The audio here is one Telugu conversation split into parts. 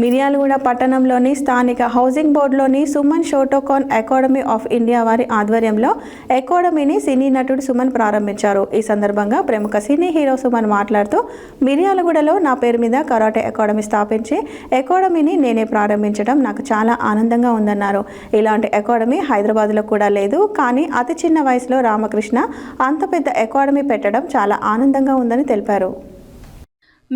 మిర్యాలగూడ పట్టణంలోని స్థానిక హౌసింగ్ బోర్డులోని Suman Shotokan academy of India వారి ఆధ్వర్యంలో అకాడమీని సినీ నటుడు సుమన్ ప్రారంభించారు. ఈ సందర్భంగా ప్రముఖ సినీ హీరో సుమన్ మాట్లాడుతూ, మిర్యాలగూడలో నా పేరు మీద కరాటే అకాడమీ స్థాపించి అకాడమీని నేనే ప్రారంభించడం నాకు చాలా ఆనందంగా ఉందన్నారు. ఇలాంటి అకాడమీ హైదరాబాద్లో కూడా లేదు, కానీ అతి చిన్న వయసులో రామకృష్ణ అంత పెద్ద అకాడమీ పెట్టడం చాలా ఆనందంగా ఉందని తెలిపారు.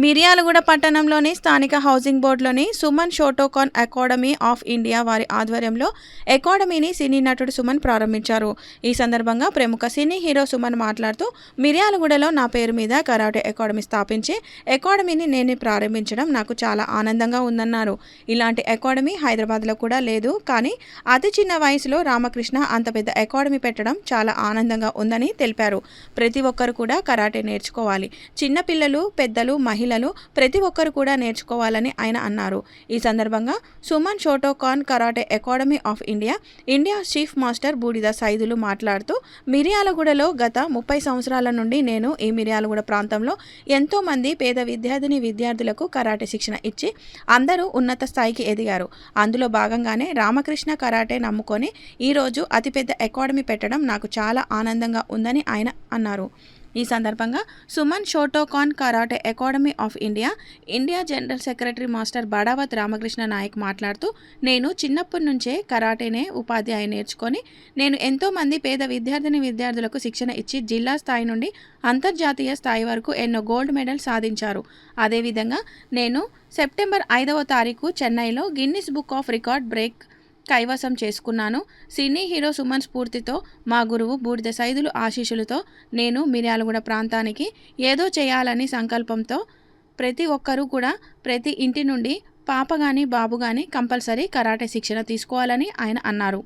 మిర్యాలగూడ పట్టణంలోని స్థానిక హౌసింగ్ బోర్డులోని Suman Shotokan academy of India వారి ఆధ్వర్యంలో అకాడమీని సినీ నటుడు సుమన్ ప్రారంభించారు. ఈ సందర్భంగా ప్రముఖ సినీ హీరో సుమన్ మాట్లాడుతూ, మిర్యాలగూడలో నా పేరు మీద కరాటే అకాడమీ స్థాపించి అకాడమీని నేనే ప్రారంభించడం నాకు చాలా ఆనందంగా ఉందన్నారు. ఇలాంటి అకాడమీ హైదరాబాద్లో కూడా లేదు, కానీ అతి చిన్న వయసులో రామకృష్ణ అంత పెద్ద అకాడమీ పెట్టడం చాలా ఆనందంగా ఉందని తెలిపారు. ప్రతి ఒక్కరు కూడా కరాటే నేర్చుకోవాలి. చిన్నపిల్లలు, పెద్దలు, మహిళలు ప్రతి ఒక్కరు కూడా నేర్చుకోవాలని ఆయన అన్నారు. ఈ సందర్భంగా Suman Shotokan Karate Academy of India chief master బూడిద సైదులు మాట్లాడుతూ, మిర్యాలగూడలో గత 30 సంవత్సరాల నుండి నేను ఈ మిర్యాలగూడ ప్రాంతంలో ఎంతో మంది పేద విద్యార్థులకు కరాటే శిక్షణ ఇచ్చి అందరూ ఉన్నత స్థాయికి ఎదిగారు. అందులో భాగంగానే రామకృష్ణ కరాటే నమ్ముకొని ఈరోజు అతిపెద్ద అకాడమీ పెట్టడం నాకు చాలా ఆనందంగా ఉందని ఆయన అన్నారు. ఈ సందర్భంగా Suman Shotokan Karate Academy of India general secretary master Badavath Ramakrishna Nayak మాట్లాడుతూ, నేను చిన్నప్పటి నుంచే కరాటేనే ఉపాధ్యాయ నేర్చుకొని నేను ఎంతోమంది పేద విద్యార్థులకు శిక్షణ ఇచ్చి జిల్లా స్థాయి నుండి అంతర్జాతీయ స్థాయి వరకు ఎన్నో గోల్డ్ మెడల్ సాధించారు. అదేవిధంగా నేను సెప్టెంబర్ 5వ తారీఖు చెన్నైలో Guinness book of record break కైవసం చేసుకున్నాను. సినీ హీరో సుమన్ స్ఫూర్తితో, మా గురువు బూడిద సైదులు ఆశీస్సులతో నేను మిర్యాలగూడ ప్రాంతానికి ఏదో చేయాలని సంకల్పంతో ప్రతి ఒక్కరూ కూడా ప్రతి ఇంటి నుండి పాప కానీ బాబు కానీ కంపల్సరీ కరాటే శిక్షణ తీసుకోవాలని ఆయన అన్నారు.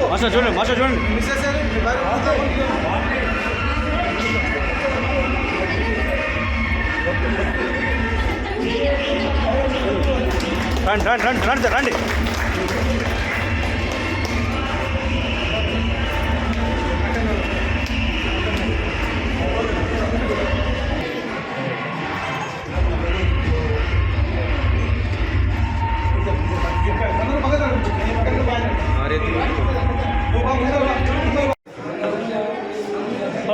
మాస్టర్ చూడండి రండి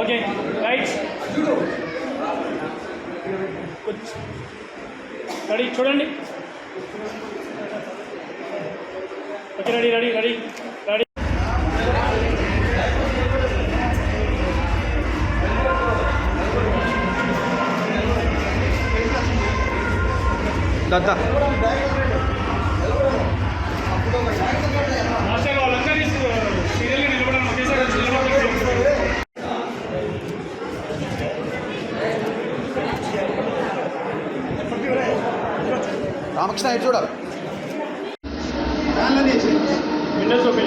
ఓకే రైట్ రెడీ చూడండి. ఓకే రెడీ దాదా మాస్టర్ వాళ్ళందరినీ సీరియల్గా నిలబడడం ఒకేసారి రామకృష్ణ ఎటు చూడాలి. విండోస్ ఓపెన్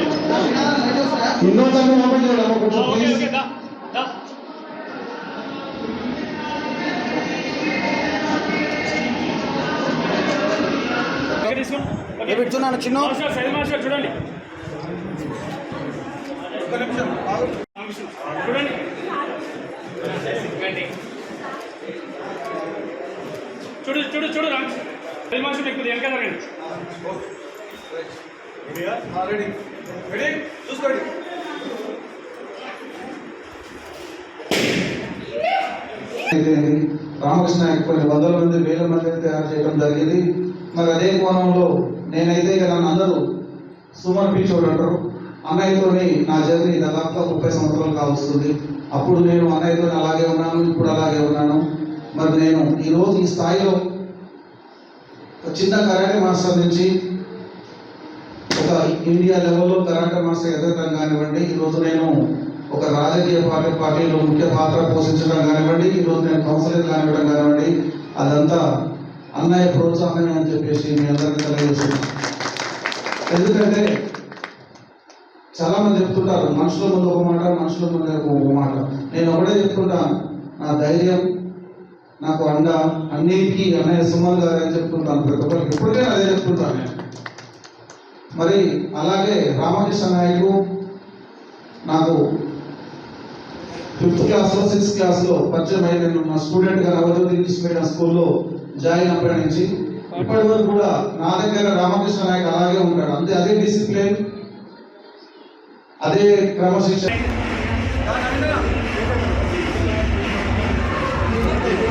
పెడుతున్నాను చిన్న మాస్టర్ చూడండి. చూడండి చూడు మాస్టర్ ఎక్కువ వెనక జరగండి. చూసుకోండి. రామకృష్ణ కొన్ని వందల మంది వేల మంది తయారు చేయడం జరిగింది. మరి అదే కోణంలో నేనైతే నన్ను అందరూ సుమన్ పిచ్చోడు అంటారు. అన్నయ్యతోని నా జర్నీ దాదాపుగా 30 సంవత్సరాలు కావస్తుంది. అప్పుడు నేను అన్నయ్యతో అలాగే ఉన్నాను, ఇప్పుడు అలాగే ఉన్నాను. మరి నేను ఈరోజు ఈ స్థాయిలో చిన్న కరాటే మాస్టర్ నుంచి ఒక ఇండియా లెవెల్లో కరాటే మాస్టర్ ఎదగడం కానివ్వండి, ఈరోజు నేను ఒక రాజకీయ పార్టీలో ముఖ్య పాత్ర పోషించడం కానివ్వండి, ఈరోజు నేను కౌన్సిలర్ కానివ్వడం కానివ్వండి, అదంతా అన్నయ్య ప్రోత్సాహమే అని చెప్పేసి మీ అందరికీ తెలియజేస్తున్నాను. ఎందుకంటే చాలా మంది చెప్తుంటారు మనుషుల ముందు ఒక మాట, మనుషుల ముందు ఒక మాట. నేను ఒకటే చెప్తుంటాను, నా ధైర్యం, నాకు అండ అన్నిటికీ అన్నయ్య సుమన్ గారు అని చెప్తుంటాను. ప్రతి ఒక్కరికి ఎప్పటికైనా అదే చెప్తుంటాను నేను. మరి అలాగే రామకృష్ణ నాయుడు నాకు 5th క్లాస్లో 6th క్లాస్లో పరిచయం అయ్యి నేను నా స్టూడెంట్గా నవజ్యోతి ఇంగ్లీష్ మీడియం స్కూల్లో జాయిన్ అప్పటి నుంచి ఇప్పటి వరకు కూడా నా దగ్గర రామకృష్ణ నాయక్ అలాగే ఉంటాడు. అంతే, అదే డిసిప్లిన్, అదే క్రమశిక్షణ.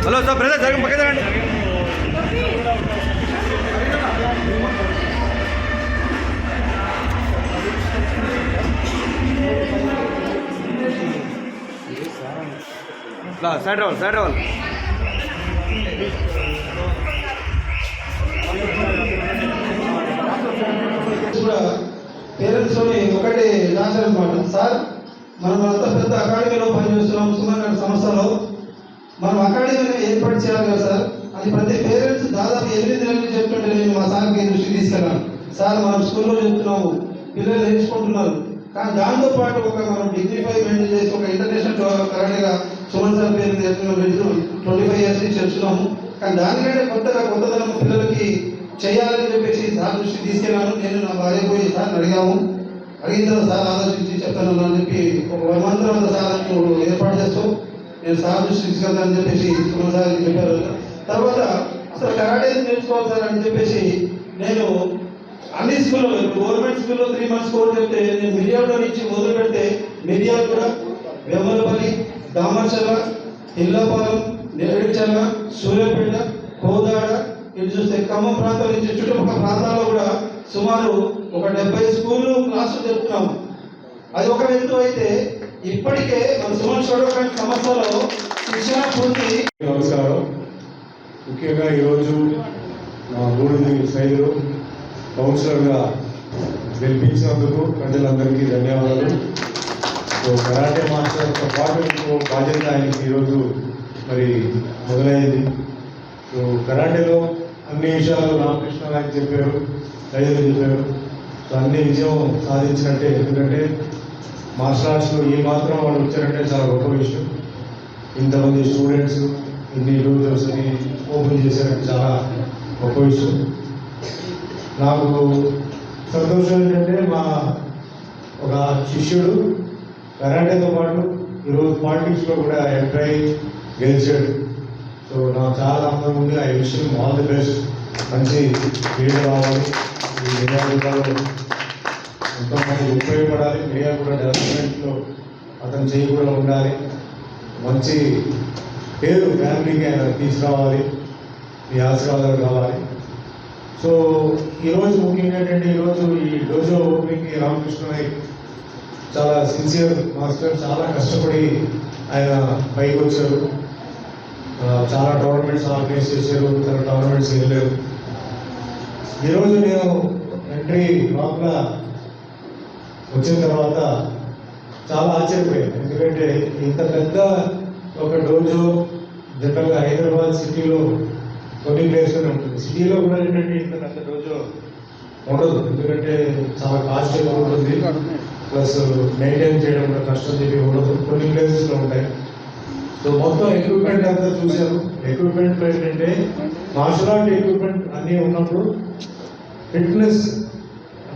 హలో సార్, బ్రదర్ జరగ పక్క జరగండి. సైడ్ రావాలి, సైడ్ రావాలి. కూడా పేరెంట్స్ ఒకటి ఆన్సర్ అనమాట. సార్ మనం అంత పెద్ద అకాడమీలో పనిచేస్తున్నాం, సుమారు 2 సంవత్సరాలు మనం అకాడమీని ఏర్పాటు చేయాలి కదా సార్. అది ప్రతి పేరెంట్స్ దాదాపు 8 నెలలు చెప్తుంటే నేను మా సార్కి దృష్టికి తీసుకెళ్ళాను. సార్ మనం స్కూల్లో చెప్తున్నాము, పిల్లలు నేర్చుకుంటున్నారు, కానీ దాంతో పాటు ఒక మనం డిగ్నిఫై మెయింటైన్ చేసి ఒక ఇంటర్నేషనల్ కరెక్ట్గా సుమన్ సార్ పేరు 25 years నుంచి చెప్తున్నాము. కానీ దానికంటే కొత్తదనం పిల్లలకి చేయాలని చెప్పేసి సార్ దృష్టికి తీసుకెళ్ళాను. నేను నా భార్య పోయి సార్ అడిగాము, అడిగిన తర్వాత సార్ ఆలోచించి చెప్తాను అని చెప్పి ఒక 1 month తర్వాత సార్ ఏర్పాటు చేస్తూ నేను సార్ దృష్టికి తీసుకెళ్తానని చెప్పేసి సుమన్ సార్ చెప్పారు. తర్వాత అసలు కరాటే నేర్చుకోవాలి సార్ అని చెప్పేసి నేను అన్ని స్కూల్లో, గవర్నమెంట్ స్కూల్లో 3 months కోర్స్ చెప్తే నేను మిర్యాలలో నుంచి మొదలు పెడితే మిర్యాలు కూడా, వెమ్మలపల్లి, దామర్చల, ఇల్లపాలెం, నెరడిచల్ల, సూర్యాపేట, కోదాడ, ఇటు చూస్తే ఖమ్మం ప్రాంతం నుంచి చుట్టుపక్కల ప్రాంతాల్లో కూడా సుమారు ఒక 70 స్కూళ్ళు క్లాసులు చెప్తున్నాము. అది ఒక ఎత్తు అయితే ఇప్పటికే మన సుమన్ షోడోకాన్ సంస్థలో శిక్షణ పూర్తి. నమస్కారం. ముఖ్యంగా ఈరోజు మా గూడూరు సైదులు కౌన్సిలర్గా గెలిపించినందుకు ప్రజలందరికీ ధన్యవాదాలు. సో కరాటే మాస్టర్తో పాటు ఇంకో బాధ్యత ఆయనకి ఈరోజు మరి మొదలైంది. సో కరాటేలో అన్ని విషయాలు రామకృష్ణ నాయక్ చెప్పారు, రైతులు చెప్పారు. సో అన్ని విజయం సాధించినట్టే. ఎందుకంటే మార్షల్ ఆర్ట్స్లో ఏ మాత్రం వాళ్ళు వచ్చారంటే చాలా గొప్ప విషయం. ఇంతమంది స్టూడెంట్స్ ఇన్ని రోజుని ఓపెన్ చేశారంటే చాలా గొప్ప విషయం. నాకు సంతోషం ఏంటంటే మా ఒక శిష్యుడు కరాటేతో పాటు ఈరోజు పాలిటిక్స్లో కూడా ఎంటర్ అయి గెలిచాడు. సో నాకు చాలా ఆనందం ఉంది. ఆ విషయం ఆల్ ది బెస్ట్. మంచి పేరు రావాలి, ఈ మిర్యాలలో ఎంతోమంది ఉపయోగపడాలి. మిర్యా కూడా డెవలప్మెంట్లో అతను చేయి కూడా ఉండాలి. మంచి పేరు ఫ్యామిలీకి ఆయన తీసుకురావాలి. మీ ఆశీర్వాదాలు కావాలి. సో ఈరోజు ముఖ్యంగా ఏంటంటే ఈరోజు ఈ డోజో ఓపెనింగ్కి రామకృష్ణ నాయక్ చాలా సిన్సియర్ మాస్టర్, చాలా కష్టపడి ఆయన పైకి వచ్చారు. చాలా టోర్నమెంట్స్ ఆర్గనైజ్ చేశారు, చాలా టోర్నమెంట్స్ వెళ్ళారు. ఈరోజు నేను ఎంట్రీ లోపల వచ్చిన తర్వాత చాలా ఆశ్చర్యపోయాను. ఎందుకంటే ఇంత పెద్ద ఒక డోజో జనరల్గా హైదరాబాద్ సిటీలో కొన్ని ప్లేస్లోనే ఉంటుంది. సిటీలో కూడా ఏంటంటే ఇంత పెద్ద డోజో ఉండదు. ఎందుకంటే చాలా కాస్ట్ ఎక్కువ ఉంటుంది, ప్లస్ మెయింటైన్ చేయడం కూడా కష్టం చెప్పి ఉండదు. కొన్ని ప్లేసెస్లో ఉంటాయి. సో మొత్తం ఎక్విప్మెంట్ అంతా చూశారు. ఎక్విప్మెంట్లో ఏంటంటే మార్షల్ ఆర్ట్ ఎక్విప్మెంట్ అన్నీ ఉన్నప్పుడు ఫిట్నెస్